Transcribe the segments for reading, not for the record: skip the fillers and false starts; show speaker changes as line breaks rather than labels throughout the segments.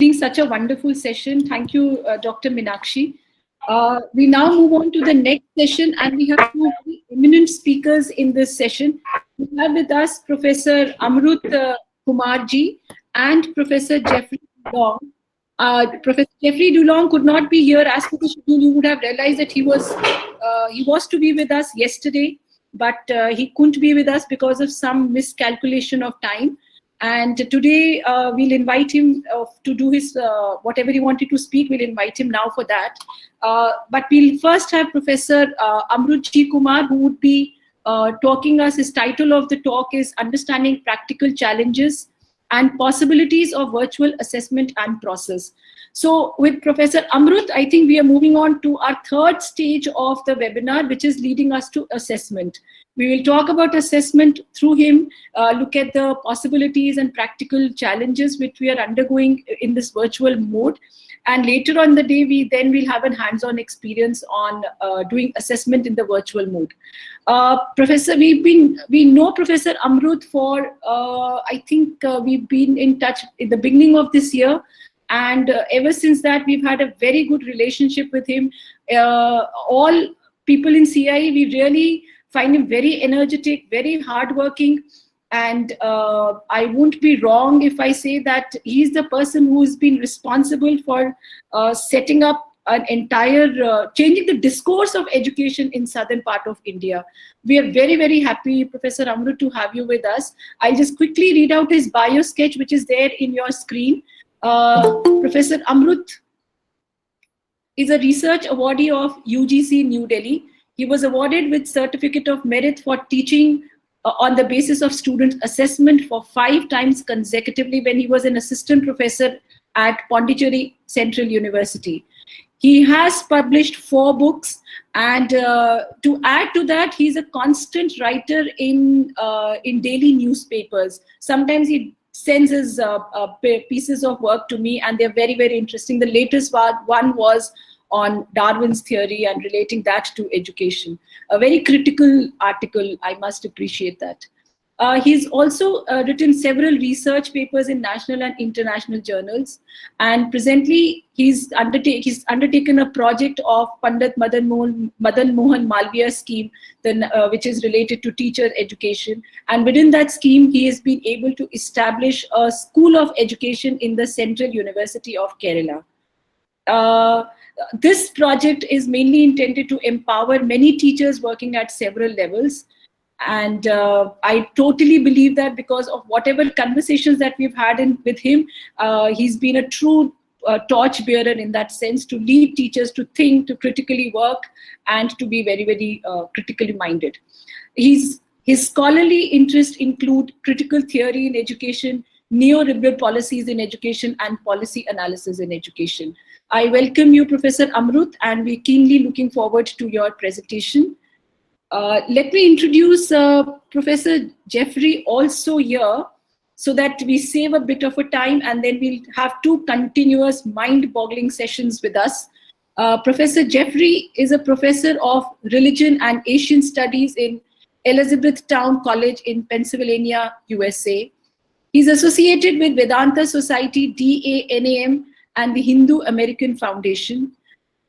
Being such a wonderful session. Thank you, Dr. Minakshi. We now move on to the next session, and we have two very eminent speakers in this session. We have with us Professor Amruth Kumar Ji and Professor Jeffrey Dulong. Professor Jeffrey Dulong could not be here as per the schedule. You would have realized that he was to be with us yesterday, but he couldn't be with us because of some miscalculation of time. And today we'll invite him to do his whatever he wanted to speak. We'll invite him now for that. But we'll first have Professor Amruth G Kumar, who would be talking us. His title of the talk is Understanding Practical Challenges and Possibilities of Virtual Assessment and Process. So with Professor Amruth, I think we are moving on to our third stage of the webinar, which is leading us to assessment. We will talk about assessment through him, look at the possibilities and practical challenges which we are undergoing in this virtual mode. And later on the day, we will have a hands-on experience on doing assessment in the virtual mode. Professor, we know Professor Amruth for, I think we've been in touch in the beginning of this year. And ever since that, we've had a very good relationship with him. All people in CIE, we really find him very energetic, very hardworking. And I won't be wrong if I say that he's the person who's been responsible for setting up an entire, changing the discourse of education in southern part of India. We are very, very happy, Professor Amruth, to have you with us. I'll just quickly read out his bio sketch, which is there in your screen. Professor Amruth is a research awardee of UGC New Delhi. He was awarded with Certificate of Merit for teaching on the basis of student assessment for 5 times consecutively when he was an assistant professor at Pondicherry Central University. He has published 4 books, and to add to that, he's a constant writer in daily newspapers. Sometimes he sends his pieces of work to me, and they're very, very interesting. The latest one was on Darwin's theory and relating that to education. A very critical article, I must appreciate that. He's also written several research papers in national and international journals. And presently, he's undertaken a project of Pandit Madan Mohan Malviya scheme, which is related to teacher education. And within that scheme, he has been able to establish a school of education in the Central University of Kerala. This project is mainly intended to empower many teachers working at several levels. And I totally believe that because of whatever conversations that we've had with him, he's been a true torch bearer in that sense, to lead teachers to think, to critically work, and to be very, very critically minded. His scholarly interests include critical theory in education, neoliberal policies in education, and policy analysis in education. I welcome you, Professor Amruth, and we're keenly looking forward to your presentation. Let me introduce Professor Jeffrey also here, so that we save a bit of a time, and then we'll have 2 continuous mind-boggling sessions with us. Professor Jeffrey is a professor of religion and Asian studies in Elizabethtown College in Pennsylvania, USA. He's associated with Vedanta Society, DANAM, and the Hindu American Foundation.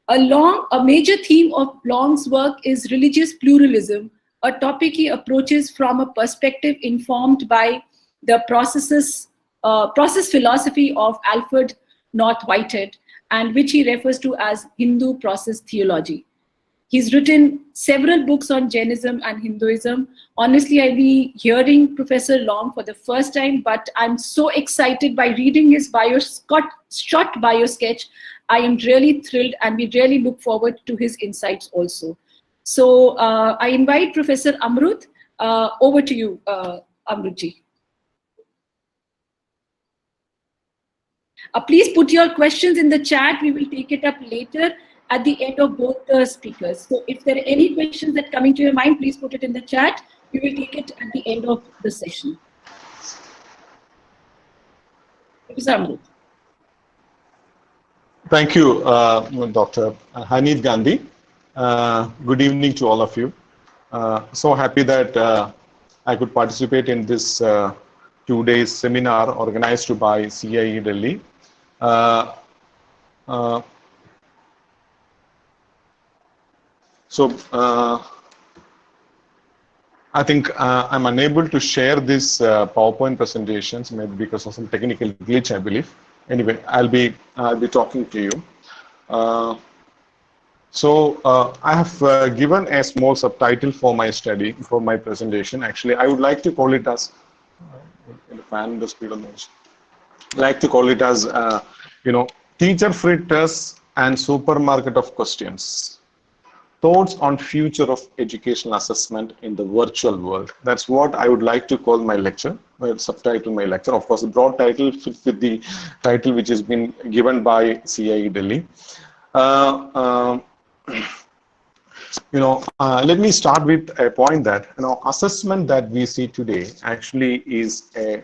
A major theme of Long's work is religious pluralism, a topic he approaches from a perspective informed by the process philosophy of Alfred North Whitehead, and which he refers to as Hindu process theology. He's written several books on Jainism and Hinduism. Honestly, I'll be hearing Professor Long for the first time, but I'm so excited by reading his short bio sketch. I am really thrilled, and we really look forward to his insights also. So I invite Professor Amruth. Over to you, Amruthji. Please put your questions in the chat. We will take it up later at the end of both the speakers. So if there are any questions that come into your mind, please put it in the chat. We will take it at the end of the session. Professor Amruth.
Thank you, Dr. Hanif Gandhi. Good evening to all of you. So happy that I could participate in this 2-day seminar organized by CIE Delhi. Uh, uh, so I think I'm unable to share this PowerPoint presentations, maybe because of some technical glitch, I believe. Anyway, I'll be talking to you. Uh, I have given a small subtitle for my study, for my presentation. Actually, I would like to call it as the fan the speed of noise. Like to call it as you know, teacher free tests and supermarket of questions. Thoughts on future of educational assessment in the virtual world. That's what I would like to call my lecture, subtitle my lecture. Of course, the broad title fits with the title which has been given by CIE Delhi. Uh, Let me start with a point that assessment that we see today actually is a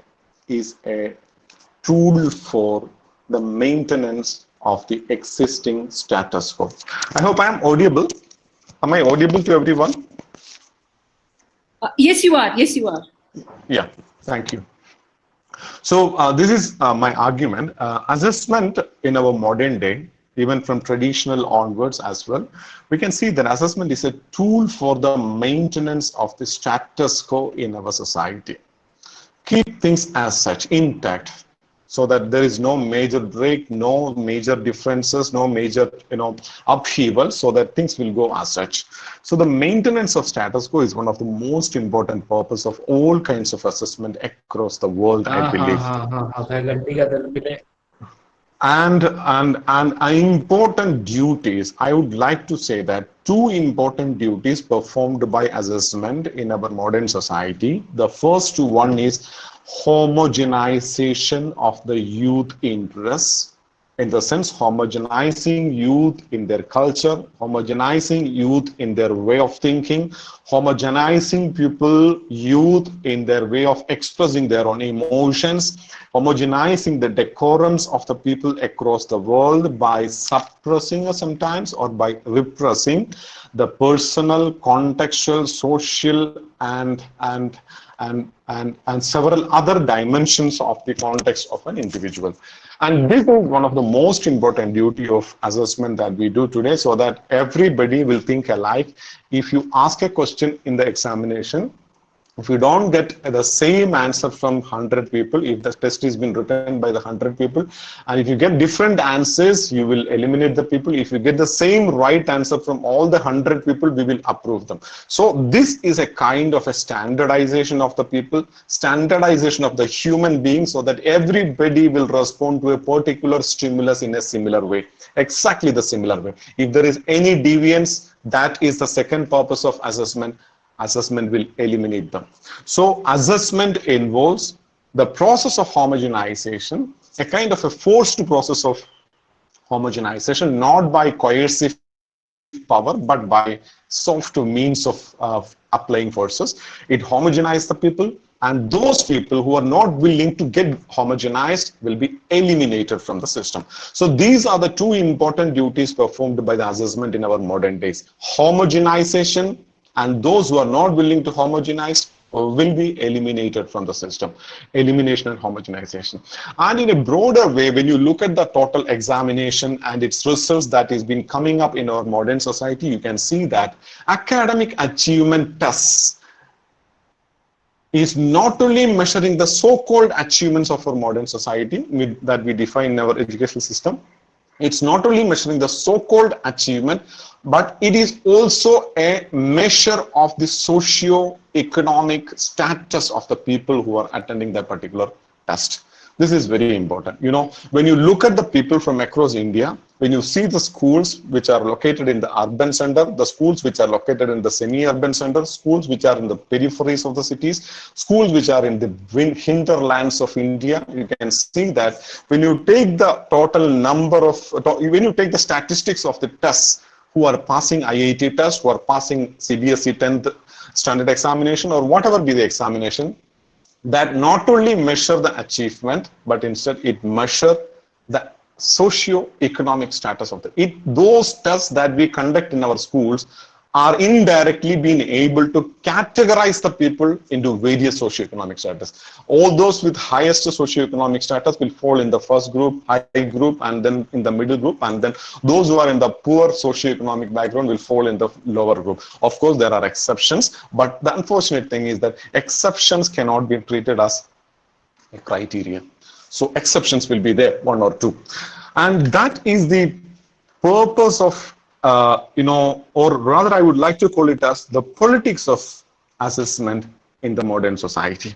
tool for the maintenance of the existing status quo. I hope I am audible. Am I audible to everyone?
Yes, you are. Yes, you are.
Yeah, thank you. So this is my argument. Assessment in our modern day, even from traditional onwards as well, we can see that assessment is a tool for the maintenance of the status quo in our society. Keep things as such intact, so that there is no major break, no major differences, no major upheaval, so that things will go as such. So the maintenance of status quo is one of the most important purpose of all kinds of assessment across the world, I believe. And important duties, I would like to say that two important duties performed by assessment in our modern society. The first one is homogenization of the youth interests, in the sense homogenizing youth in their culture, homogenizing youth in their way of thinking, homogenizing people, youth in their way of expressing their own emotions, homogenizing the decorums of the people across the world by suppressing sometimes or by repressing the personal, contextual, social, and several other dimensions of the context of an individual. And this is one of the most important duty of assessment that we do today, so that everybody will think alike. If you ask a question in the examination, if you don't get the same answer from 100 people, if the test has been written by the 100 people, and if you get different answers, you will eliminate the people. If you get the same right answer from all the 100 people, we will approve them. So this is a kind of a standardization of the people, standardization of the human being, so that everybody will respond to a particular stimulus in a similar way, exactly the similar way. If there is any deviance, that is the second purpose of assessment. Assessment will eliminate them. So assessment involves the process of homogenization, a kind of a forced process of homogenization, not by coercive power, but by soft means of applying forces. It homogenizes the people, and those people who are not willing to get homogenized will be eliminated from the system. So these are the two important duties performed by the assessment in our modern days: homogenization, and those who are not willing to homogenize will be eliminated from the system. Elimination and homogenization. And in a broader way, when you look at the total examination and its results that is been coming up in our modern society, you can see that academic achievement tests is not only measuring the so-called achievements of our modern society that we define in our educational system. It's not only measuring the so-called achievement, but it is also a measure of the socio-economic status of the people who are attending that particular test. This is very important. When you look at the people from across India, when you see the schools which are located in the urban center, the schools which are located in the semi-urban center, schools which are in the peripheries of the cities, schools which are in the hinterlands of India, you can see that when you take the total number of, when you take the statistics of the tests who are passing IIT test, who are passing CBSE 10th standard examination, or whatever be the examination, that not only measure the achievement, but instead it measure the socio-economic status of those tests that we conduct in our schools are indirectly being able to categorize the people into various socioeconomic status. All those with highest socioeconomic status will fall in the first group, high group, and then in the middle group, and then those who are in the poor socioeconomic background will fall in the lower group. Of course, there are exceptions, but the unfortunate thing is that exceptions cannot be treated as a criteria. So exceptions will be there, one or two. And that is the purpose of, or rather I would like to call it as the politics of assessment in the modern society.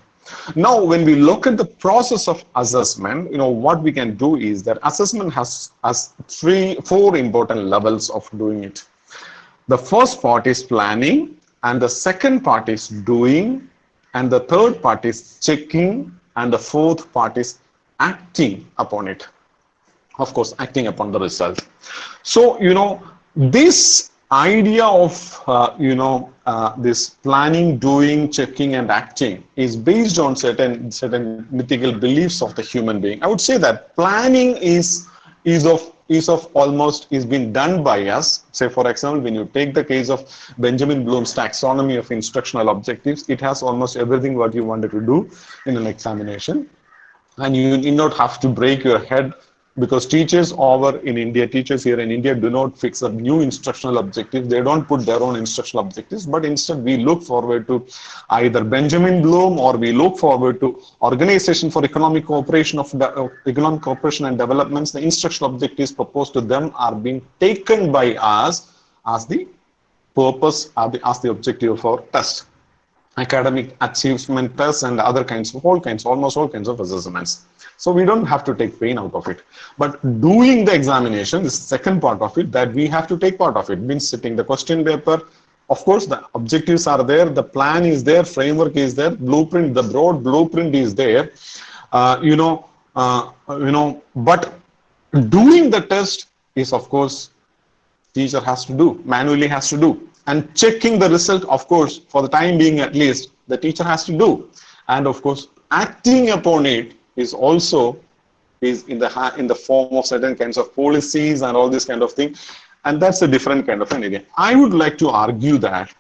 Now, when we look at the process of assessment, what we can do is that assessment has four important levels of doing it. The first part is planning, and the second part is doing, and the third part is checking, and the fourth part is acting upon it. Of course, acting upon the result. So, this idea of, this planning, doing, checking, and acting is based on certain mythical beliefs of the human being. I would say that planning is been done by us. Say, for example, when you take the case of Benjamin Bloom's taxonomy of instructional objectives, it has almost everything what you wanted to do in an examination. And you need not have to break your head, because teachers here in India do not fix up new instructional objectives. They don't put their own instructional objectives, but instead we look forward to either Benjamin Bloom, or we look forward to Organization for Economic Cooperation and Developments. The instructional objectives proposed to them are being taken by us as the purpose, as the objective of our test. Academic achievement tests and almost all kinds of assessments. So we don't have to take pain out of it. But doing the examination, the second part of it, that we have to take part of it, means sitting the question paper. Of course, the objectives are there, the plan is there, framework is there, blueprint, the broad blueprint is there, but doing the test is, of course, teacher has to do, manually has to do. And checking the result, of course, for the time being at least, the teacher has to do. And of course, acting upon it is also in the form of certain kinds of policies and all this kind of thing. And that's a different kind of an area. I would like to argue that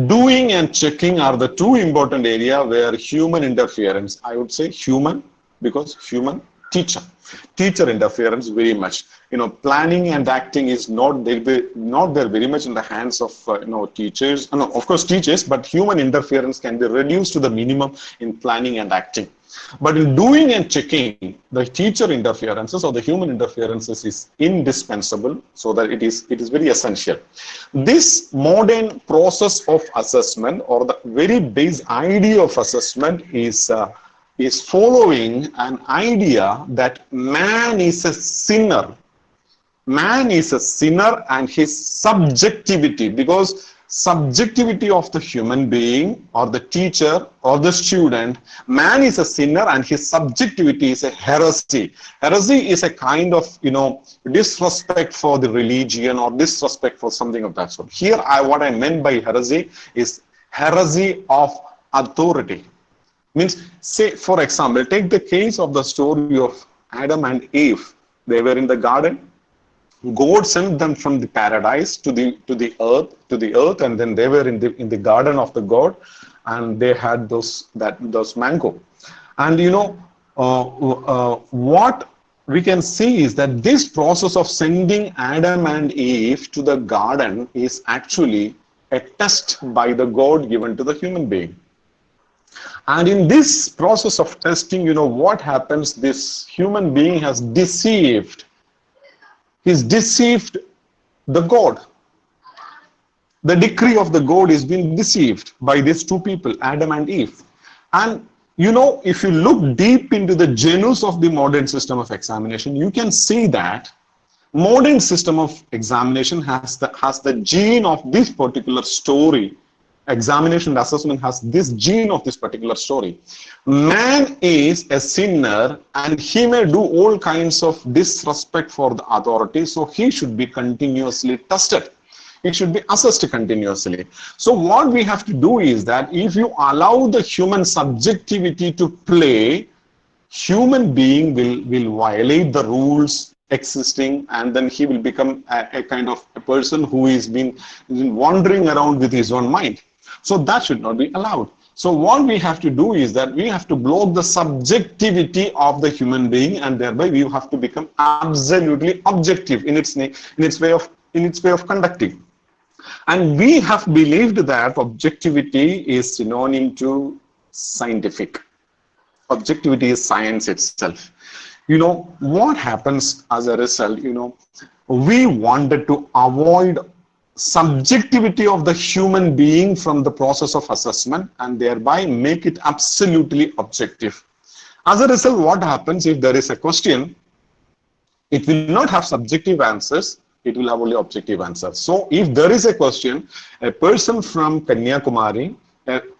doing and checking are the two important areas where human interference, I would say human, because human, teacher interference very much. Planning and acting is not there very much in the hands of teachers. No, of course teachers, but human interference can be reduced to the minimum in planning and acting. But in doing and checking, the teacher interferences or the human interferences is indispensable, so that it is very essential. This modern process of assessment, or the very base idea of assessment, is following an idea that man is a sinner. Man is a sinner, and his subjectivity, because subjectivity of the human being or the teacher or the student, man is a sinner and his subjectivity is a heresy. Heresy is a kind of, disrespect for the religion or disrespect for something of that sort. Here, what I meant by heresy is heresy of authority. Means, say, for example, take the case of the story of Adam and Eve. They were in the garden. God sent them from the paradise to the earth, and then they were in the garden of the God, and they had those mango. And what we can see is that this process of sending Adam and Eve to the garden is actually a test by the God given to the human being. And in this process of testing, what happens? This human being has deceived. He's deceived the God. The decree of the God is being deceived by these two people, Adam and Eve. And if you look deep into the genus of the modern system of examination, you can see that modern system of examination has the gene of this particular story. Examination and assessment has this gene of this particular story. Man is a sinner, and he may do all kinds of disrespect for the authority, so he should be continuously tested. He should be assessed continuously. So what we have to do is that if you allow the human subjectivity to play, human being will violate the rules existing, and then he will become a kind of a person who is been wandering around with his own mind. So that should not be allowed. So what we have to do is that we have to block the subjectivity of the human being, and thereby we have to become absolutely objective in its way of conducting. And we have believed that objectivity is synonym to scientific. Objectivity is science itself. What happens as a result, we wanted to avoid subjectivity of the human being from the process of assessment and thereby make it absolutely objective. As a result, what happens if there is a question, it will not have subjective answers, it will have only objective answers. So if there is a question, a person from Kanyakumari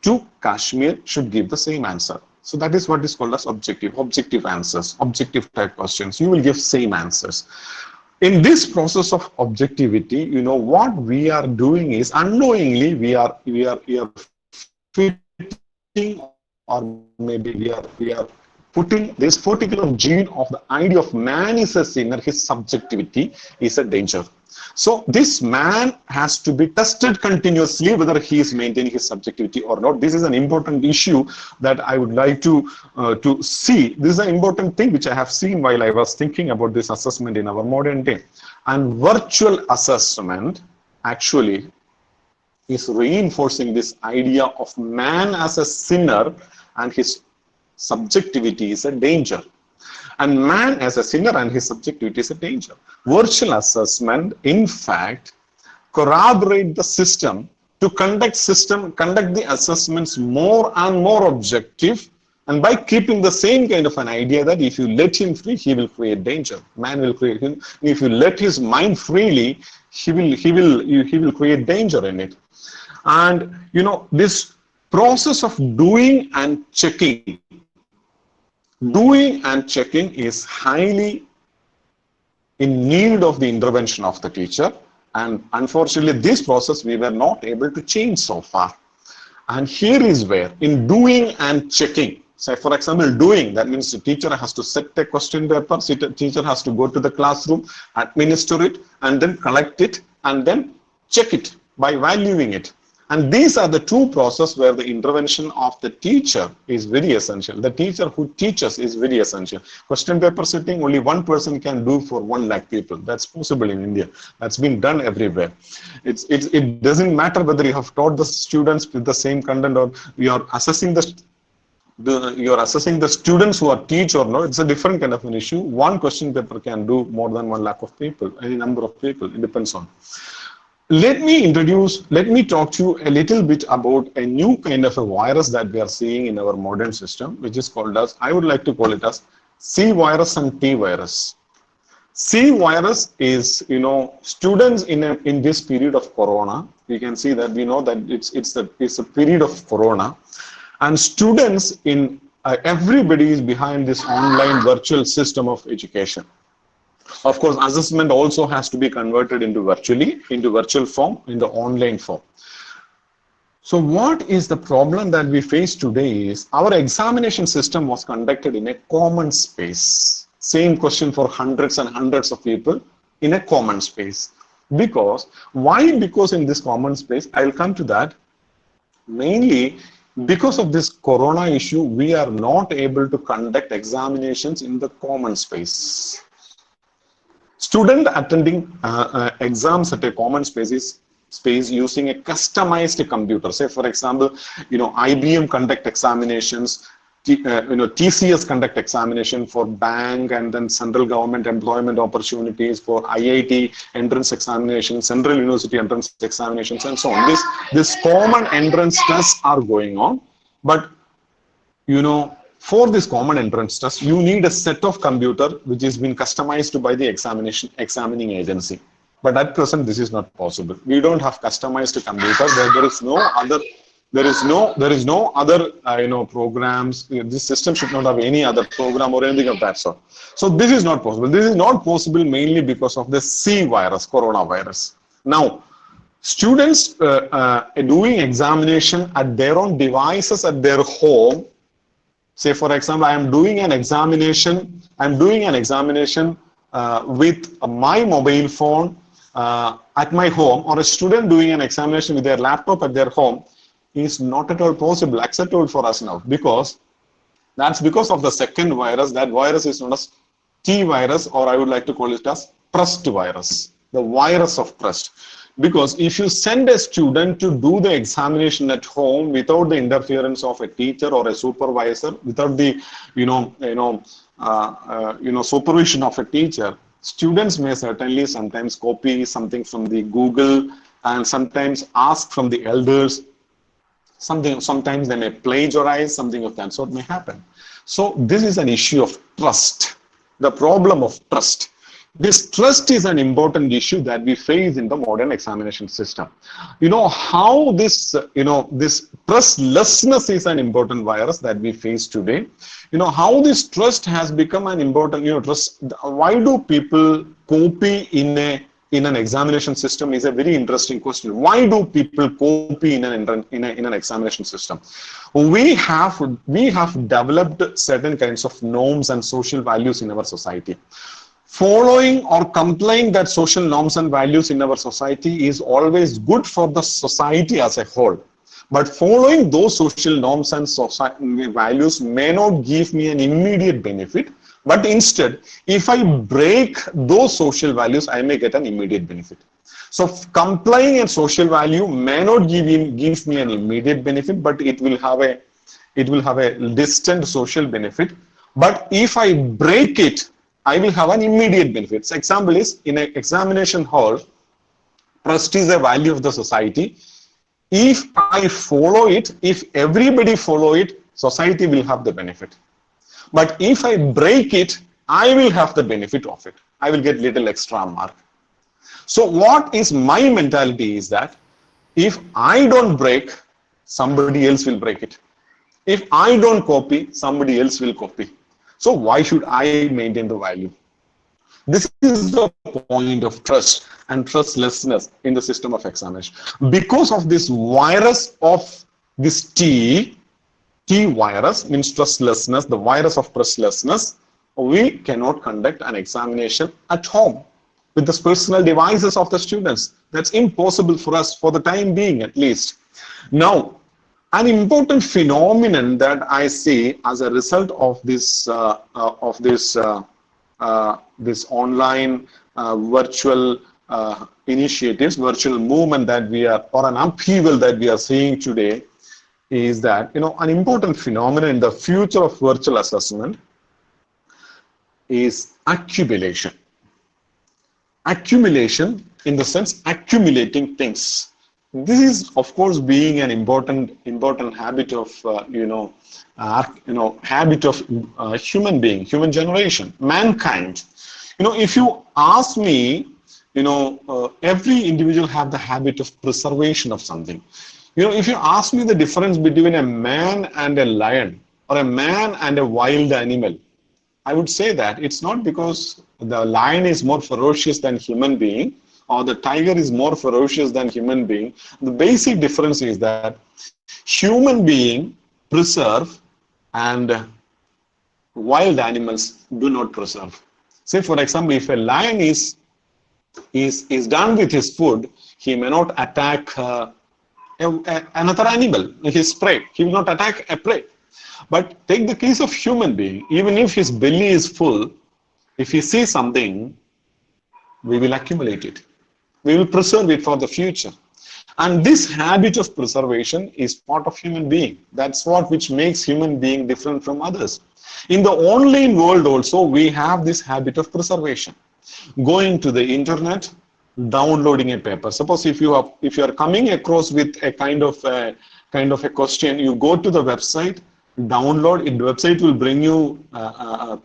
to Kashmir should give the same answer. So that is what is called as objective answers, objective type questions. You will give same answers. In this process of objectivity, what we are doing is unknowingly we are fitting, or maybe we are putting this particular gene of the idea of man is a sinner, his subjectivity is a danger. So this man has to be tested continuously whether he is maintaining his subjectivity or not. This is an important issue that I would like to see. This is an important thing which I have seen while I was thinking about this assessment in our modern day. And virtual assessment actually is reinforcing this idea of man as a sinner and his subjectivity is a danger. And man as a sinner and his subjectivity is a danger. Virtual assessment, in fact, corroborate the system to conduct the assessments more and more objective, and by keeping the same kind of an idea that if you let him free, he will create danger. Man will create him. If you let his mind freely, he will create danger in it. And this process of doing and checking is highly in need of the intervention of the teacher, and unfortunately this process we were not able to change so far. And here is where in doing and checking, say for example doing, that means the teacher has to set a question paper, teacher has to go to the classroom, administer it, and then collect it and then check it by valuing it. And these are the two processes where the intervention of the teacher is very essential. The teacher who teaches is very essential. Question paper setting, only one person can do for 1 lakh people. That's possible in India. That's been done everywhere. It doesn't matter whether you have taught the students with the same content or you are assessing the students who are teach or not. It's a different kind of an issue. One question paper can do more than 1 lakh of people, any number of people. It depends on. Let me talk to you a little bit about a new kind of a virus that we are seeing in our modern system, which is called as, I would like to call it as C virus and T virus. C virus is, students in this period of Corona, we can see that we know that it's a period of Corona, and students everybody is behind this online virtual system of education. Of course, assessment also has to be converted into virtual form, in the online form. So what is the problem that we face today is our examination system was conducted in a common space. Same question for hundreds and hundreds of people in a common space. Why? Because in this common space, I'll come to that. Mainly because of this Corona issue, we are not able to conduct examinations in the common space. Student attending exams at a common space using a customized computer. Say for example, IBM conduct examinations, TCS conduct examination for bank and then central government employment opportunities, for IIT entrance examinations, Central University entrance examinations, and so on. This common entrance tests are going on, but for this common entrance test, you need a set of computer which has been customized by the examining agency. But at present, this is not possible. We don't have customized computer. There is no other programs. This system should not have any other program or anything of that sort. So this is not possible. This is not possible mainly because of the C virus, coronavirus. Now, students doing examination at their own devices at their home. Say for example, I am doing an examination with my mobile phone at my home, or a student doing an examination with their laptop at their home, is not at all possible, acceptable for us now, because that's because of the second virus. That virus is known as T virus, or I would like to call it as trust virus, the virus of trust. Because if you send a student to do the examination at home without the interference of a teacher or a supervisor, without the supervision of a teacher, students may certainly sometimes copy something from the Google and sometimes ask from the elders. Sometimes they may plagiarize, something of that sort may happen. So this is an issue of trust, the problem of trust. This trust is an important issue that we face in the modern examination system. How this, this trustlessness is an important virus that we face today. How this trust has become an important, trust. Why do people copy in an examination system is a very interesting question. Why do people copy in an examination system? We have developed certain kinds of norms and social values in our society. Following or complying that social norms and values in our society is always good for the society as a whole. But following those social norms and values may not give me an immediate benefit. But instead, if I break those social values, I may get an immediate benefit. So complying a social value may not give me an immediate benefit, but it will have a distant social benefit. But if I break it, I will have an immediate benefit. So example is, in an examination hall, trust is a value of the society. If I follow it, if everybody follow it, society will have the benefit. But if I break it, I will have the benefit of it. I will get little extra mark. So what is my mentality is that if I don't break, somebody else will break it. If I don't copy, somebody else will copy. So why should I maintain the value? This is the point of trust and trustlessness in the system of examination. Because of this virus of this T virus, means trustlessness, the virus of trustlessness, we cannot conduct an examination at home with the personal devices of the students. That's impossible for us for the time being, at least. Now, an important phenomenon that I see as a result of this this online virtual initiatives, virtual movement that we are, or an upheaval that we are seeing today, is that an important phenomenon in the future of virtual assessment is accumulation. Accumulation in the sense accumulating things. This is, of course, being an important habit of habit of human being, human generation, mankind. If you ask me, every individual have the habit of preservation of something. If you ask me the difference between a man and a lion, or a man and a wild animal, I would say that it's not because the lion is more ferocious than human being, or the tiger is more ferocious than human being. The basic difference is that human being preserve and wild animals do not preserve. Say, for example, if a lion is done with his food, he may not attack another animal, his prey. He will not attack a prey. But take the case of human being. Even if his belly is full, if he sees something, we will accumulate it. We will preserve it for the future. And this habit of preservation is part of human being. That's what which makes human being different from others. In the online world also, we have this habit of preservation. Going to the internet, downloading a paper. Suppose if you are coming across with a kind of a question, you go to the website, download it. The website will bring you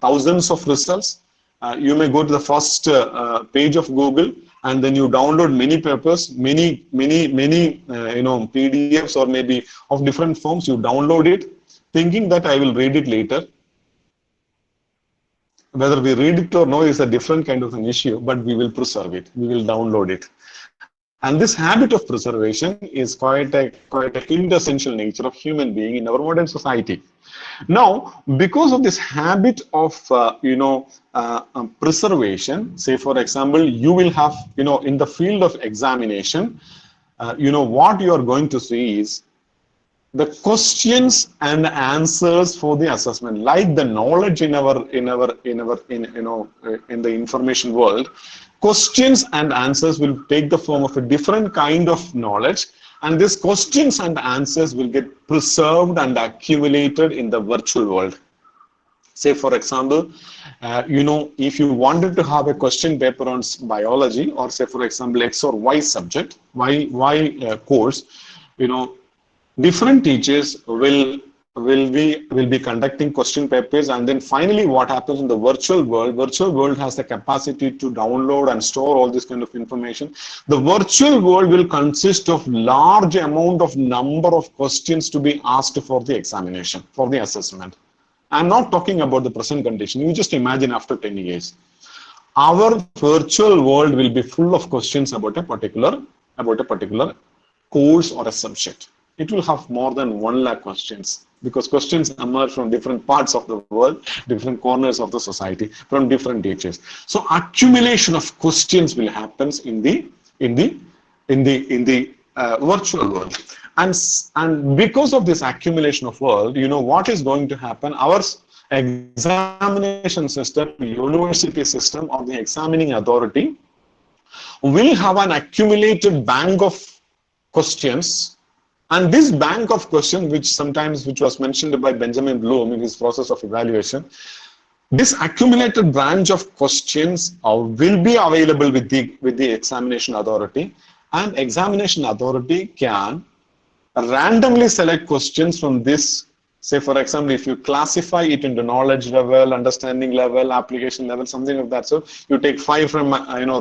thousands of results. You may go to the first page of Google, and then you download many papers, many PDFs, or maybe of different forms. You download it, thinking that I will read it later. Whether we read it or no is a different kind of an issue, but we will preserve it. We will download it. And this habit of preservation is quite a quintessential nature of human being in our modern society. Now, because of this habit of preservation, say for example, you will have in the field of examination, what you are going to see is the questions and answers for the assessment, like the knowledge in the information world. Questions and answers will take the form of a different kind of knowledge, and these questions and answers will get preserved and accumulated in the virtual world. Say for example, if you wanted to have a question paper on biology, or say for example X or Y subject, Y course, different teachers will be conducting question papers, and then finally what happens in the virtual world has the capacity to download and store all this kind of information. The virtual world will consist of large amount of number of questions to be asked for the examination, for the assessment. I'm not talking about the present condition. You just imagine after 10 years our virtual world will be full of questions about a particular course or a subject. It will have more than 1 lakh questions, because questions emerge from different parts of the world, different corners of the society, from different teachers. So accumulation of questions will happen in the virtual world, and because of this accumulation of world, what is going to happen? Our examination system, university system, or the examining authority will have an accumulated bank of questions. And this bank of questions, which was mentioned by Benjamin Bloom in his process of evaluation, this accumulated branch of questions will be available with the examination authority, and examination authority can randomly select questions from this. Say for example, if you classify it into knowledge level, understanding level, application level, something of that sort, you take 5 from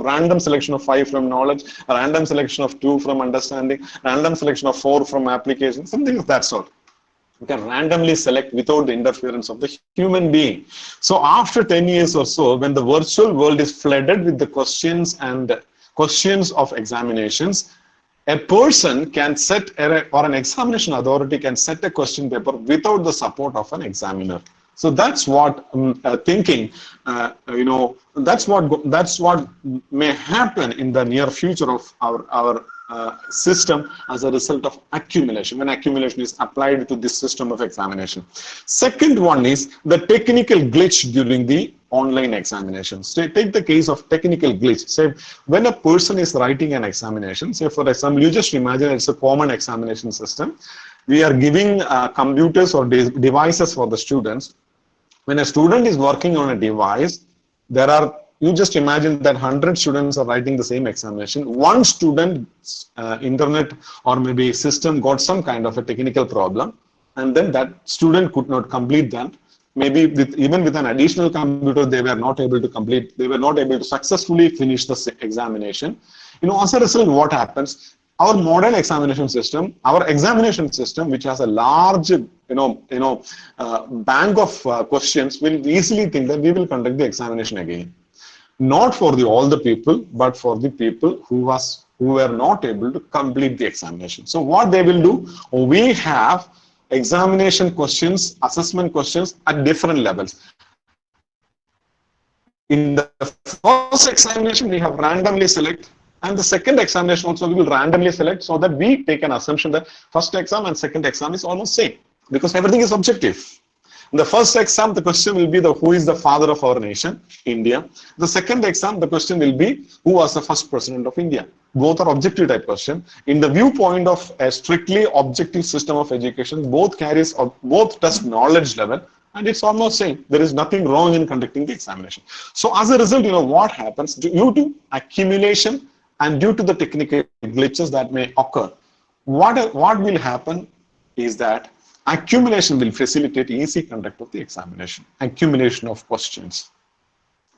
random selection of 5 from knowledge, a random selection of 2 from understanding, random selection of 4 from application, something of that sort. You can randomly select without the interference of the human being. So after 10 years or so, when the virtual world is flooded with the questions of examinations, a person can set, or an examination authority can set a question paper without the support of an examiner. So that's what that's what may happen in the near future of our system as a result of accumulation, when accumulation is applied to this system of examination. Second one is the technical glitch during the online examinations. So take the case of technical glitch. Say when a person is writing an examination, say for example, you just imagine it's a common examination system. We are giving computers or devices for the students. When a student is working on a device, you just imagine that 100 students are writing the same examination. One student's internet or maybe system got some kind of a technical problem, and then that student could not complete that. Maybe even with an additional computer, they were not able to successfully finish the examination. As a result, what happens? Our modern examination system, which has a large, bank of questions, will easily think that we will conduct the examination again. Not for all the people, but for the people who were not able to complete the examination. So what they will do, we have examination questions, assessment questions at different levels. In the first examination, we have randomly select, and the second examination also we will randomly select, so that we take an assumption that first exam and second exam is almost same, because everything is objective. In the first exam, the question will be who is the father of our nation, India. The second exam, the question will be who was the first president of India. Both are objective type question. In the viewpoint of a strictly objective system of education, both test knowledge level, and it's almost same. There is nothing wrong in conducting the examination. So as a result, what happens due to accumulation and due to the technical glitches that may occur, what will happen is that accumulation will facilitate easy conduct of the examination, accumulation of questions.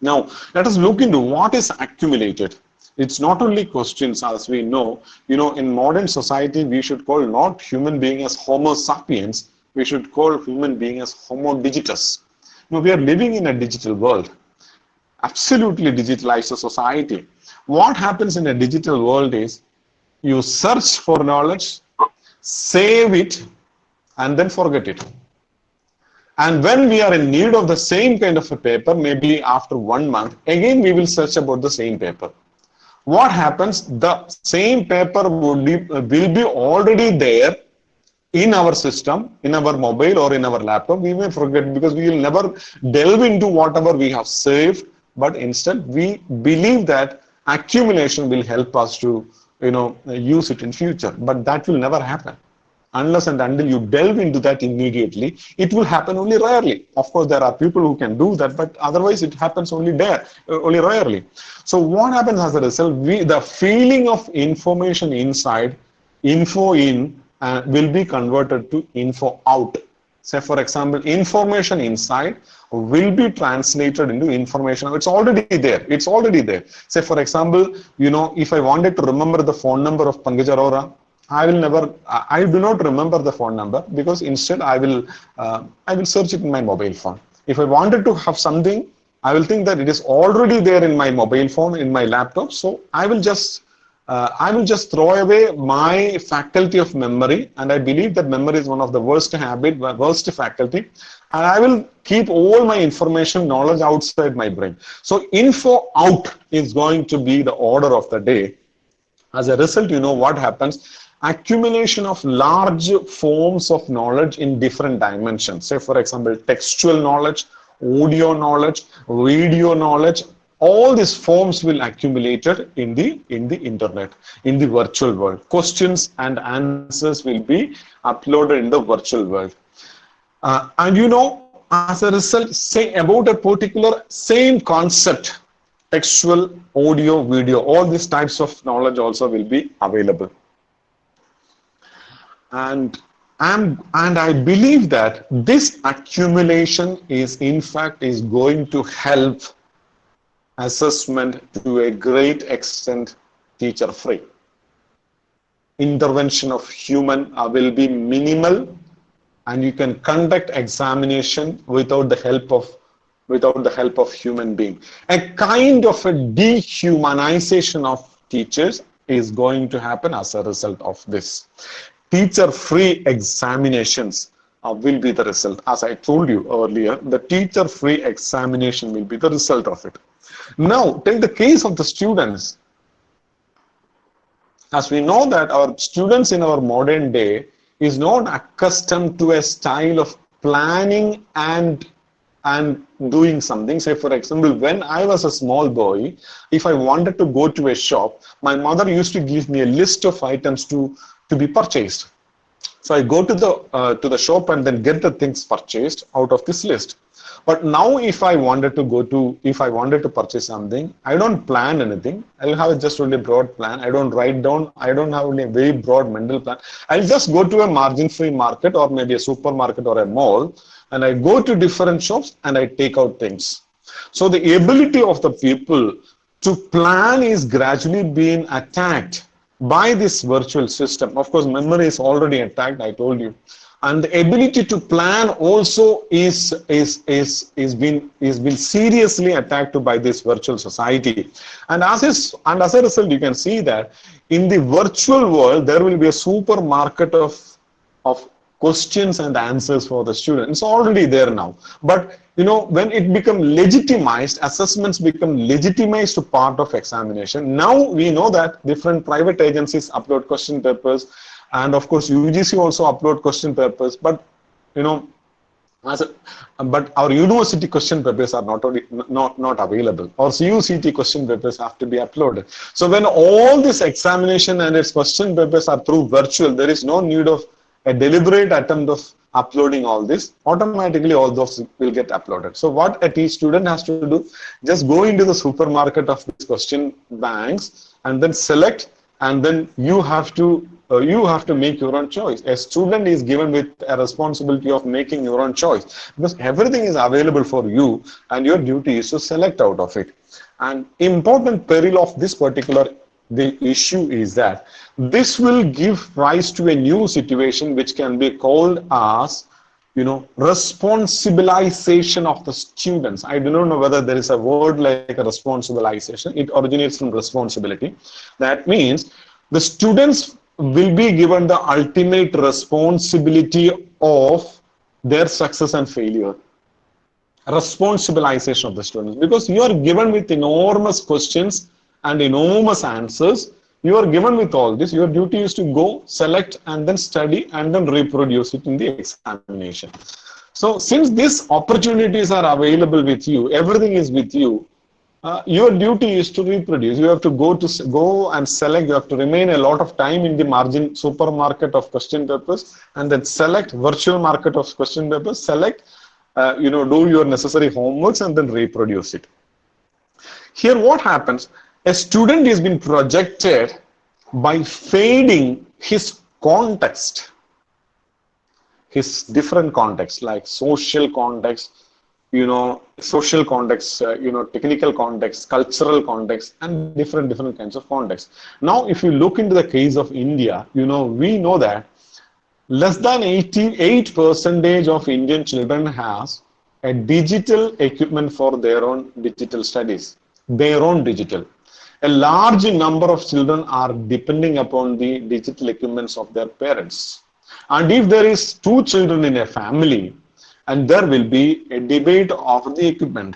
Now, let us look into what is accumulated. It's not only questions, as we know, in modern society, we should call not human being as Homo sapiens, we should call human being as Homo digitus. We are living in a digital world, absolutely digitalized society. What happens in a digital world is You search for knowledge, save it, and then forget it. And when we are in need of the same kind of a paper, maybe after 1 month, again we will search about the same paper. What happens? The same paper will be already there in our system, in our mobile or in our laptop. We may forget because we will never delve into whatever we have saved, but instead we believe that accumulation will help us to use it in future, but that will never happen unless and until you delve into that immediately. It will happen only rarely. Of course, there are people who can do that, but otherwise it happens only only rarely. So what happens as a result? The feeling of information inside, info in, will be converted to info out. Say for example, information inside will be translated into information. It's already there. It's already there. Say for example, if I wanted to remember the phone number of Pankaj Arora, I do not remember the phone number, because instead I will search it in my mobile phone. If I wanted to have something, I will think that it is already there in my mobile phone, in my laptop. So I will just throw away my faculty of memory, and I believe that memory is one of the worst faculty, and I will keep all my information knowledge outside my brain. So info out is going to be the order of the day. As a result, what happens? Accumulation of large forms of knowledge in different dimensions. Say for example, textual knowledge, audio knowledge, video knowledge. All these forms will accumulated in the internet, in the virtual world. Questions and answers will be uploaded in the virtual world. And as a result, say about a particular same concept, textual, audio, video, all these types of knowledge also will be available. And I believe that this accumulation is going to help assessment to a great extent teacher free. Intervention of human will be minimal, and you can conduct examination without the help of human being. A kind of a dehumanization of teachers is going to happen as a result of this. Teacher-free examinations will be the result. As I told you earlier, the teacher-free examination will be the result of it. Now, take the case of the students. As we know that our students in our modern day is not accustomed to a style of planning and doing something. Say for example, when I was a small boy, if I wanted to go to a shop, my mother used to give me a list of items to be purchased. So I go to the shop and then get the things purchased out of this list. But now if I wanted to purchase something, I don't plan anything. I'll have just only a broad plan. I don't write down. I don't have only a very broad mental plan. I'll just go to a margin-free market or maybe a supermarket or a mall, and I go to different shops and I take out things. So the ability of the people to plan is gradually being attacked by this virtual system. Of course, memory is already attacked, I told you. And the ability to plan also is been seriously attacked by this virtual society. And as a result, you can see that in the virtual world, there will be a supermarket of questions and answers for the student. It's already there now. But when it becomes legitimized, assessments become legitimized part of examination. Now we know that different private agencies upload question papers, and of course UGC also upload question papers. But but our university question papers are not available, or CUCT question papers have to be uploaded. So when all this examination and its question papers are through virtual, there is no need of a deliberate attempt of uploading all this. Automatically all those will get uploaded. So what a student has to do, just go into the supermarket of these question banks and then select, and then you have to make your own choice. A student is given with a responsibility of making your own choice, because everything is available for you and your duty is to select out of it. And important peril of this particular issue is that this will give rise to a new situation which can be called as responsibilization of the students. I do not know whether there is a word like a responsibilization. It originates from responsibility. That means The students will be given the ultimate responsibility of their success and failure. Responsibilization of the students, because you are given with enormous questions and enormous answers. You are given with all this. Your duty is to go, select, and then study, and then reproduce it in the examination. So since these opportunities are available with you, everything is with you, your duty is to reproduce. You have to go and select. You have to remain a lot of time in the margin supermarket of question papers, and then select virtual market of question papers, select, do your necessary homeworks, and then reproduce it. Here what happens, a student is being projected by fading his context, his different contexts, like social context, social context, technical context, cultural context, and different kinds of contexts. Now, if you look into the case of India, we know that less than 88% of Indian children has a digital equipment for their own digital studies, their own digital. A large number of children are depending upon the digital equipments of their parents. And if there is 2 children in a family, and there will be a debate of the equipment.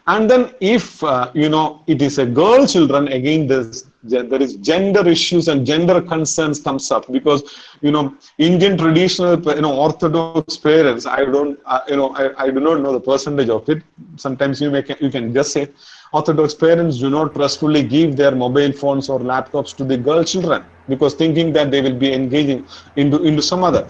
And then if, it is a girl children, again, there is gender issues and gender concerns comes up, because, Indian traditional, orthodox parents, I do not know the percentage of it. Sometimes you can guess it. Orthodox parents do not trustfully give their mobile phones or laptops to the girl children, because thinking that they will be engaging into some other.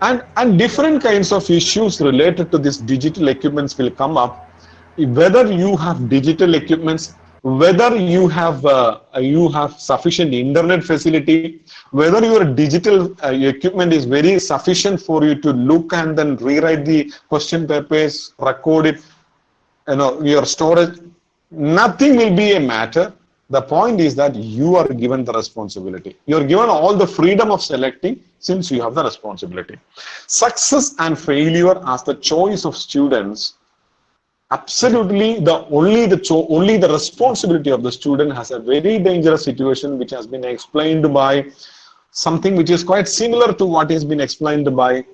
And different kinds of issues related to this digital equipments will come up. Whether you have digital equipments, whether you have sufficient internet facility, whether your digital equipment is very sufficient for you to look and then rewrite the question papers, record it, your storage, nothing will be a matter. The point is that you are given the responsibility. You are given all the freedom of selecting, since you have the responsibility. Success and failure as the choice of students, absolutely only the responsibility of the student, has a very dangerous situation, which has been explained by something which is quite similar to what has been explained by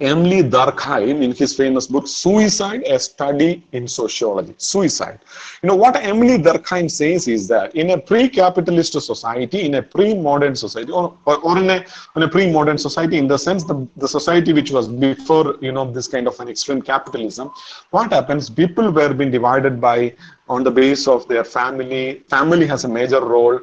Emily Durkheim in his famous book, Suicide, a Study in Sociology. Suicide. What Emily Durkheim says is that in a pre-capitalist society, in a pre-modern society, or in a pre-modern society, in the sense the society which was before, this kind of an extreme capitalism, what happens, people were being divided on the base of their family. Family has a major role.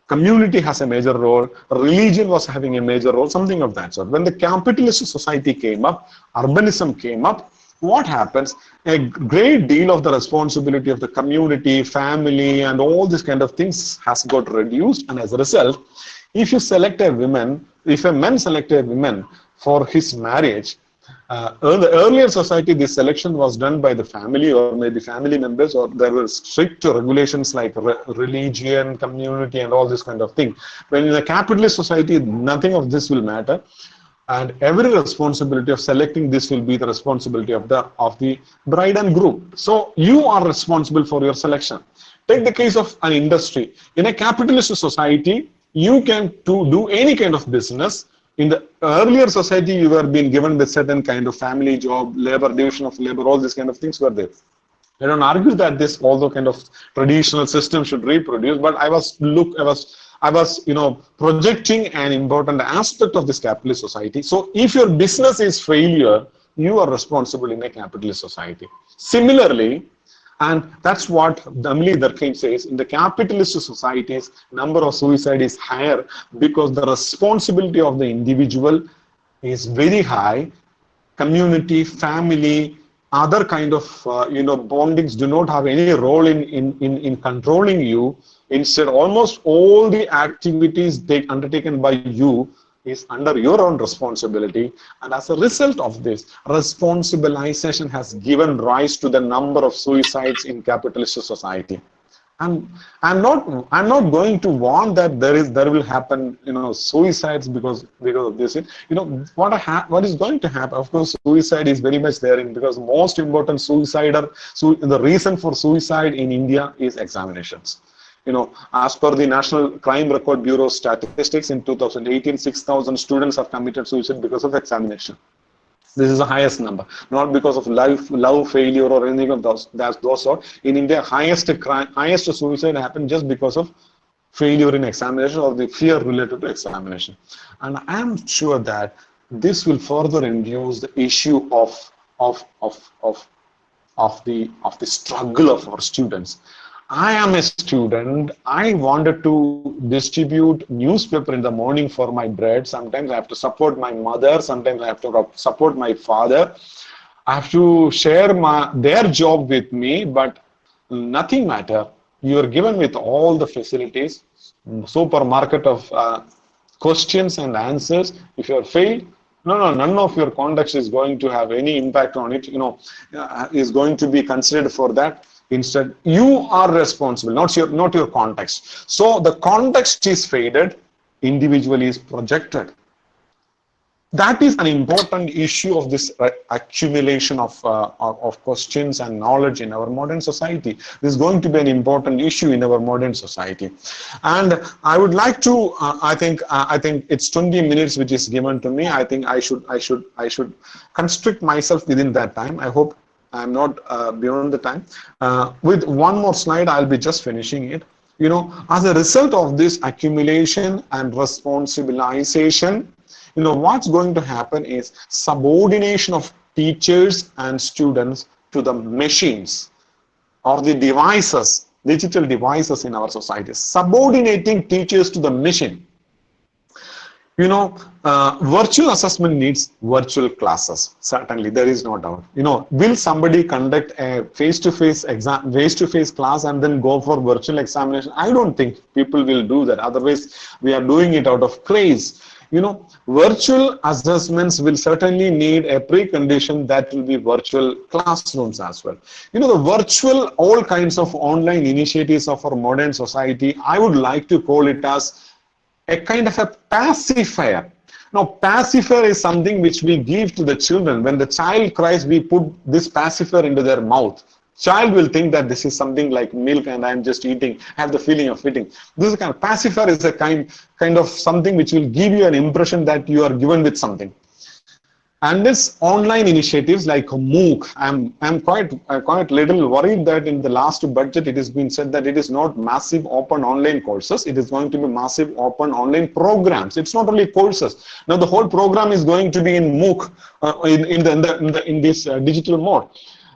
Community has a major role, religion was having a major role, something of that sort. When the capitalist society came up, urbanism came up, what happens? A great deal of the responsibility of the community, family, and all these kind of things has got reduced. And as a result, if a man select a woman for his marriage, in the earlier society, this selection was done by the family or maybe family members, or there were strict regulations like religion, community, and all this kind of thing. When in a capitalist society, nothing of this will matter, and every responsibility of selecting this will be the responsibility of the bride and groom. So you are responsible for your selection. Take the case of an industry. In a capitalist society, you can do any kind of business. In the earlier society, you were being given with certain kind of family job, labor, division of labor, all these kind of things were there. I don't argue that this although kind of traditional system should reproduce, but I was projecting an important aspect of this capitalist society. So if your business is failure, you are responsible in a capitalist society. Similarly, and that's what Emily Durkheim says, in the capitalist societies, number of suicide is higher because the responsibility of the individual is very high. Community, family, other kind of bondings do not have any role in controlling you. Instead, almost all the activities undertaken by you is under your own responsibility, and as a result of this, responsibilization has given rise to the number of suicides in capitalist society. And I'm not going to warn that there will happen suicides because of this. What is going to happen? Of course, suicide is very much there because most important the reason for suicide in India is examinations. As per the National Crime Record Bureau statistics in 2018, 6,000 students have committed suicide because of examination. This is the highest number, not because of love failure or anything of those sort. In India, highest suicide happened just because of failure in examination or the fear related to examination. And I am sure that this will further induce the issue of the struggle of our students. I am a student. I wanted to distribute newspaper in the morning for my bread. Sometimes I have to support my mother. Sometimes I have to support my father. I have to share their job with me, but nothing matter. You are given with all the facilities, supermarket of questions and answers. If you are failed, none of your conduct is going to have any impact on it. Is going to be considered for that. Instead, you are responsible, not your context. So the context is faded, individual is projected. That is an important issue of this accumulation of questions and knowledge in our modern society. This is going to be an important issue in our modern society. And I would like to, I think it's 20 minutes which is given to me. I think I should constrict myself within that time. I hope I'm not beyond the time. With one more slide, I'll be just finishing it. As a result of this accumulation and responsibilization, what's going to happen is subordination of teachers and students to the machines or the devices, digital devices in our society. Subordinating teachers to the machine. Virtual assessment needs virtual classes. Certainly, there is no doubt. Will somebody conduct a face-to-face class and then go for virtual examination? I don't think people will do that. Otherwise, we are doing it out of craze. Virtual assessments will certainly need a precondition that will be virtual classrooms as well. The virtual, all kinds of online initiatives of our modern society, I would like to call it as a kind of a pacifier. Now, pacifier is something which we give to the children. When the child cries, we put this pacifier into their mouth. Child will think that this is something like milk and I'm just eating, have the feeling of eating. This kind of pacifier is a kind of something which will give you an impression that you are given with something. And this online initiatives like MOOC, I'm quite little worried that in the last budget it has been said that it is not massive open online courses. It is going to be massive open online programs. It's not only courses. Now the whole program is going to be in MOOC, in this digital mode.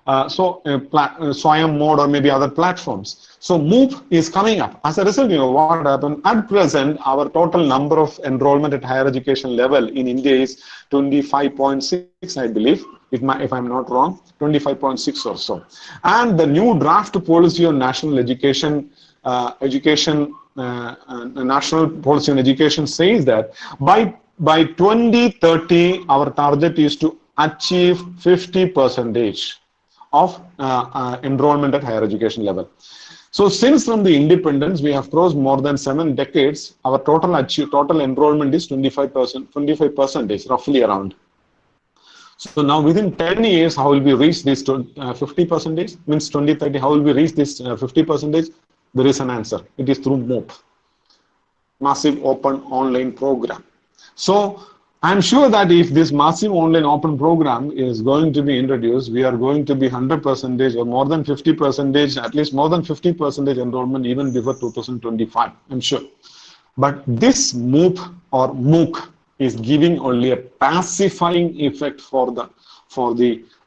SWAYAM mode or maybe other platforms. So MOOC is coming up. As a result, what happened at present, our total number of enrollment at higher education level in India is 25.6, I believe, if I'm not wrong, 25.6 or so. And the new draft policy on national education, national policy on education says that by 2030, our target is to achieve 50% of enrollment at higher education level. So since from the independence, we have crossed more than 7 decades, our total enrollment is 25%, roughly around. So now within 10 years, how will we reach this 50%? Means 2030, how will we reach this 50%? There is an answer. It is through MOOC, massive open online program. So I'm sure that if this massive online open program is going to be introduced, we are going to be 100% or more than 50%, at least more than 50% enrollment even before 2025, I'm sure. But this MOOC is giving only a pacifying effect for the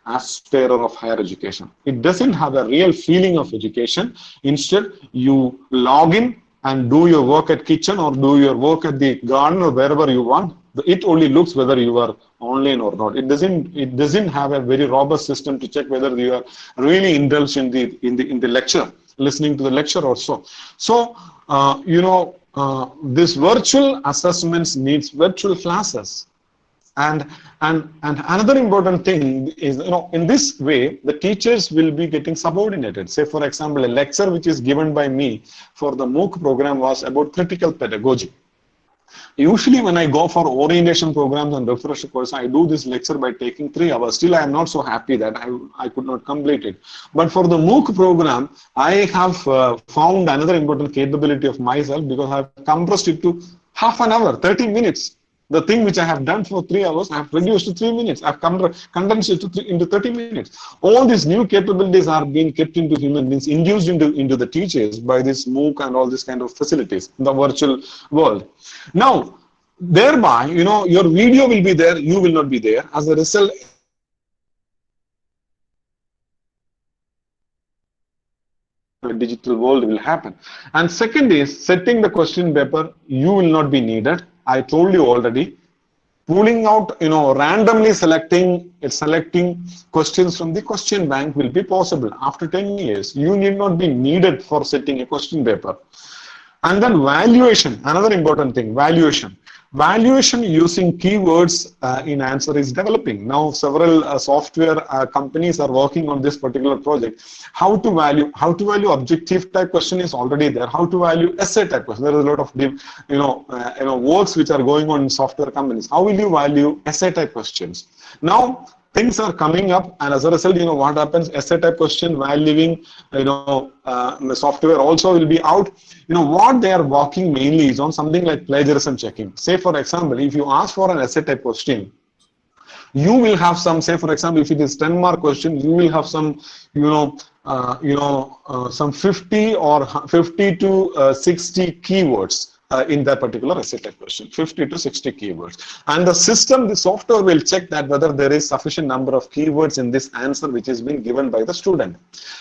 aspirer of higher education. It doesn't have a real feeling of education. Instead, you log in and do your work at kitchen or do your work at the garden or wherever you want. It only looks whether you are online or not. It doesn't have a very robust system to check whether you are really indulged in the lecture, listening to the lecture or so. So this virtual assessments needs virtual classes. And another important thing is, in this way, the teachers will be getting subordinated. Say, for example, a lecture which is given by me for the MOOC program was about critical pedagogy. Usually when I go for orientation programs and refresher course, I do this lecture by taking 3 hours. Still, I am not so happy that I could not complete it. But for the MOOC program, I have found another important capability of myself, because I have compressed it to half an hour, 30 minutes. The thing which I have done for 3 hours, I have reduced to 3 minutes. I have condensed it to into 30 minutes. All these new capabilities are being kept into human beings, induced into the teachers by this MOOC and all this kind of facilities in the virtual world. Now, thereby, your video will be there, you will not be there. As a result, a digital world will happen. And second is, setting the question paper, you will not be needed. I told you already. Pulling out, randomly selecting questions from the question bank will be possible after 10 years. You need not be needed for setting a question paper. And then valuation, another important thing, valuation. Valuation using keywords in answer is developing. Now, several software companies are working on this particular project. How to value objective type question is already there. How to value essay type question. There is a lot of works which are going on in software companies. How will you value essay type questions? Now, things are coming up, and as a result, what happens, essay type question valuing, the software also will be out. What they are working mainly is on something like plagiarism checking. Say, for example, if you ask for an essay type question, you will have some, say for example, if it is 10-mark question, you will have some, some 50 or 50 to 60 keywords in that particular essay type question, 50 to 60 keywords. And the system, the software will check that whether there is sufficient number of keywords in this answer which is being given by the student.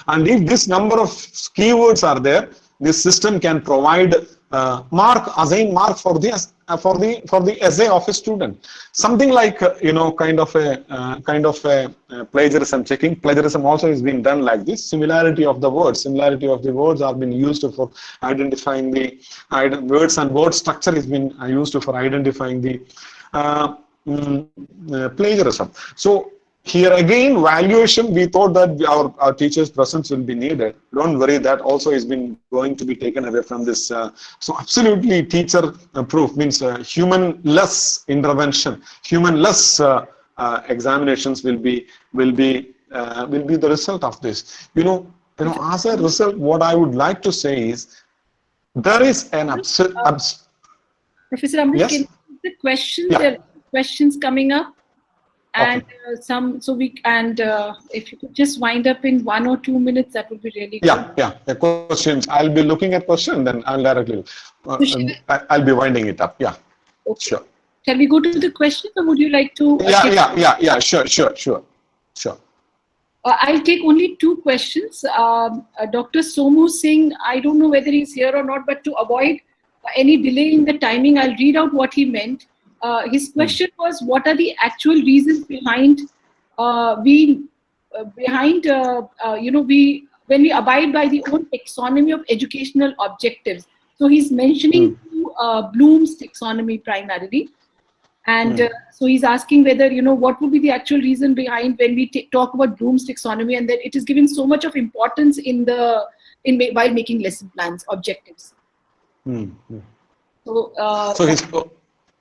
And if this number of keywords are there, this system can provide assign mark for the essay of a student. Something like kind of a plagiarism checking. Plagiarism also is being done like this. Similarity of the words are being used for identifying the words, and word structure is being used for identifying the plagiarism. So here again, valuation, we thought that our teachers' presence will be needed. Don't worry, that also is going to be taken away from this. So absolutely teacher proof means human-less intervention, human-less examinations will be the result of this. As a result, what I would like to say is there is an
Professor Amruth,
yes?
the questions,
Yeah.
there are questions coming up. And
okay.
If you could just wind up in 1 or 2 minutes, that would be really good.
Yeah. The questions. I'll be looking at question, then I'll directly. I'll be winding it up. Yeah.
Okay.
Sure.
Shall we go to the questions, or would you like to?
Yeah. Sure.
I'll take only 2 questions. Dr. Somu Singh, I don't know whether he's here or not, but to avoid any delay in the timing, I'll read out what he meant. His question was, what are the actual reasons behind when we abide by the own taxonomy of educational objectives? So he's mentioning Bloom's taxonomy primarily. And so he's asking whether, what would be the actual reason behind when we talk about Bloom's taxonomy, and that it is given so much of importance while making lesson plans, objectives.
So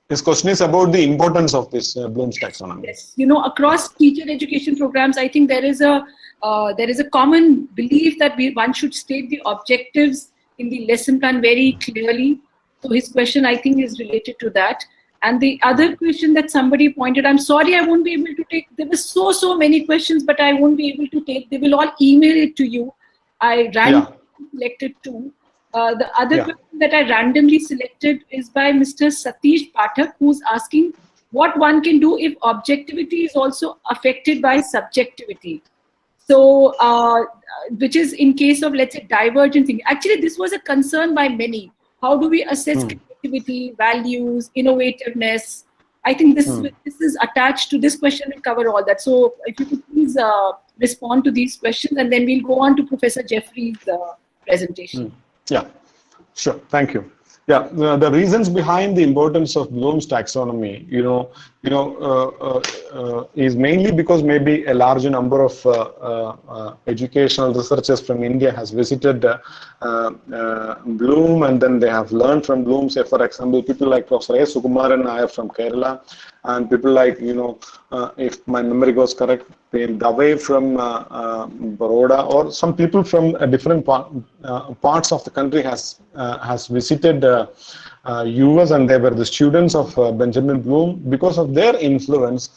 his question is about the importance of this Bloom's taxonomy.
Yes, across teacher education programs, I think there is a common belief that one should state the objectives in the lesson plan very clearly. So his question, I think, is related to that. And the other question that somebody pointed, I'm sorry, I won't be able to take. There were so many questions, but I won't be able to take. They will all email it to you. I randomly selected 2. The other question that I randomly selected is by Mr. Satish Pathak, who's asking what one can do if objectivity is also affected by subjectivity. So, which is in case of, let's say, divergent thinking. Actually, this was a concern by many. How do we assess creativity, values, innovativeness? I think this is attached to this question. Will cover all that. So, if you could please respond to these questions, and then we'll go on to Professor Jeffrey's presentation.
Yeah, sure. Thank you. Yeah, the reasons behind the importance of Bloom's taxonomy, is mainly because maybe a large number of educational researchers from India has visited Bloom, and then they have learned from Bloom. Say, for example, people like Prof. Sukumaran Nair from Kerala, and people like, if my memory goes correct, Dave from Baroda, or some people from different parts of the country has visited US, and they were the students of Benjamin Bloom. Because of their influence,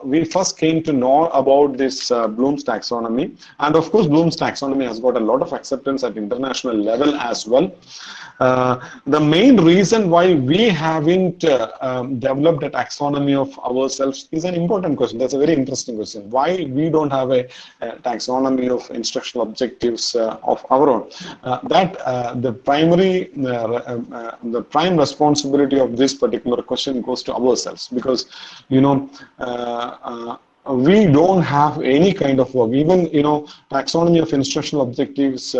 we first came to know about this Bloom's taxonomy. And of course, Bloom's taxonomy has got a lot of acceptance at international level as well. The main reason why we haven't developed a taxonomy of ourselves is an important question. That's a very interesting question. Why we don't have a taxonomy of instructional objectives of our own? The prime responsibility of this particular question goes to ourselves, because we don't have any kind of work. Even taxonomy of instructional objectives.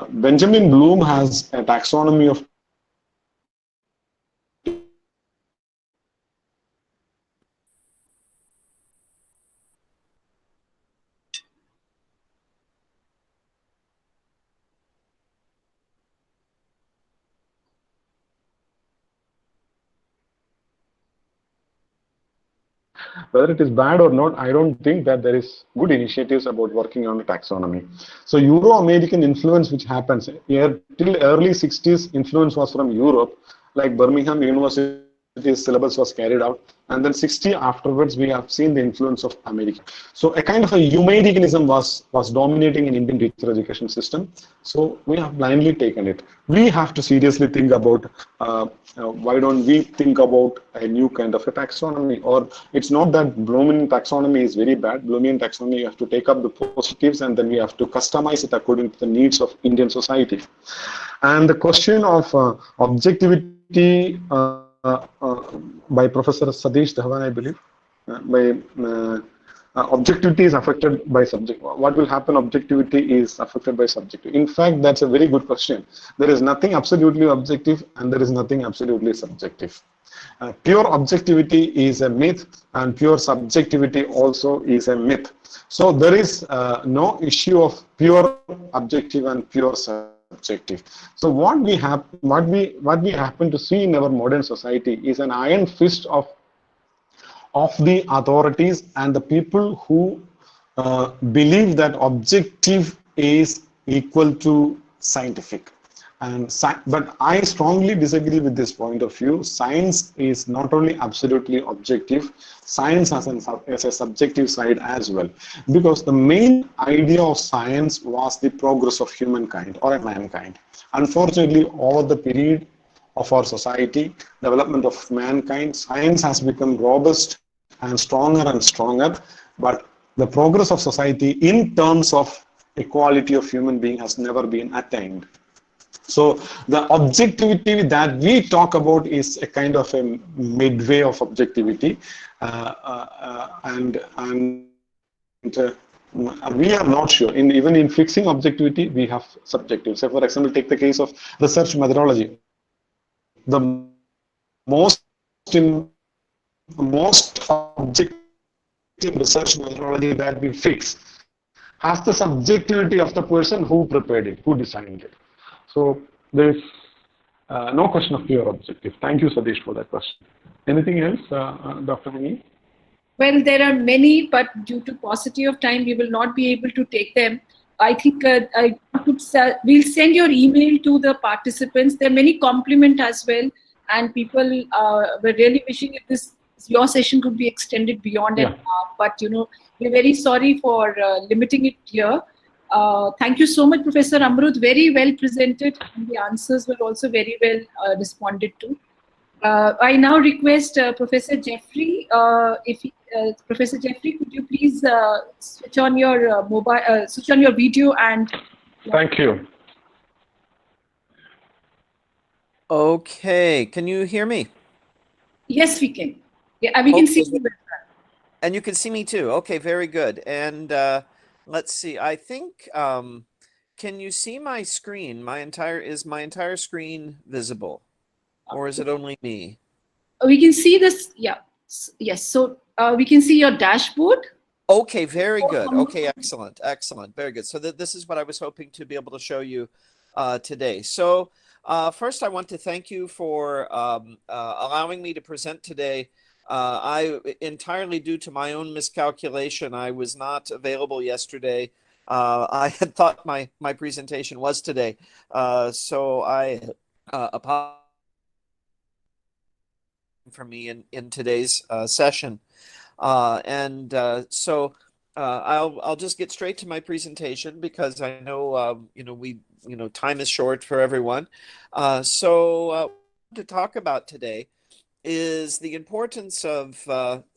Benjamin Bloom has a taxonomy of whether it is bad or not, I don't think that there is good initiatives about working on a taxonomy. So Euro-American influence, which happens here till early 60s, influence was from Europe, like Birmingham University's syllabus was carried out, and then 60 afterwards we have seen the influence of America. So a kind of a Americanism was dominating in Indian teacher education system. So we have blindly taken it. We have to seriously think about why don't we think about a new kind of a taxonomy? Or it's not that Bloomian taxonomy is very bad. Bloomian taxonomy, you have to take up the positives and then we have to customize it according to the needs of Indian society. And the question of objectivity by Professor Satish Dhawan, I believe, objectivity is affected by subject. What will happen? Objectivity is affected by subjective. In fact, that's a very good question. There is nothing absolutely objective and there is nothing absolutely subjective. Pure objectivity is a myth, and pure subjectivity also is a myth. So there is no issue of pure objective and pure subjective. So what we happen to see in our modern society is an iron fist of the authorities and the people who believe that objective is equal to scientific. But I strongly disagree with this point of view. Science is not only absolutely objective, science has a subjective side as well. Because the main idea of science was the progress of humankind or mankind. Unfortunately, over the period of our society, development of mankind, science has become robust and stronger, but the progress of society in terms of equality of human being has never been attained. So the objectivity that we talk about is a kind of a midway of objectivity, and we are not sure. Even in fixing objectivity, we have subjective. So, for example, take the case of research methodology. The most objective research methodology that we fix has the subjectivity of the person who prepared it, who designed it. So there is no question of pure objective. Thank you, Satish, for that question. Anything else, Dr. Hani?
Well, there are many, but due to paucity of time, we will not be able to take them. I think we'll send your email to the participants. There are many compliments as well, and people were really wishing if your session could be extended beyond an hour. But we're very sorry for limiting it here. Thank you so much, Professor Amruth. Very well presented, and the answers were also very well responded to. I now request Professor Jeffrey. Professor Jeffrey, could you please switch on your switch on your video and.
Thank you.
Okay, can you hear me?
Yes, we can. Yeah, we can see you.
And you can see me too. Okay, very good. And let's see. I think can you see my screen? Is my entire screen visible, or is it only me?
We can see this. Yeah. Yes. So we can see your dashboard.
Okay, very good. Okay, excellent, excellent, very good. So this is what I was hoping to be able to show you today. So first, I want to thank you for allowing me to present today. I entirely due to my own miscalculation, I was not available yesterday. I had thought my presentation was today, so I apologize for me in today's session. I'll just get straight to my presentation because I know time is short for everyone. To talk about today is the importance of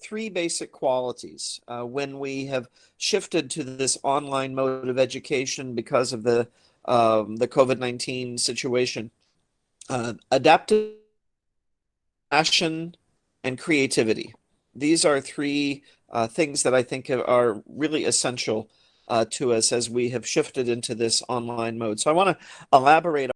three basic qualities when we have shifted to this online mode of education because of the COVID-19 situation. Adaptive, passion, and creativity. These are three things that I think are really essential to us as we have shifted into this online mode. So I want to elaborate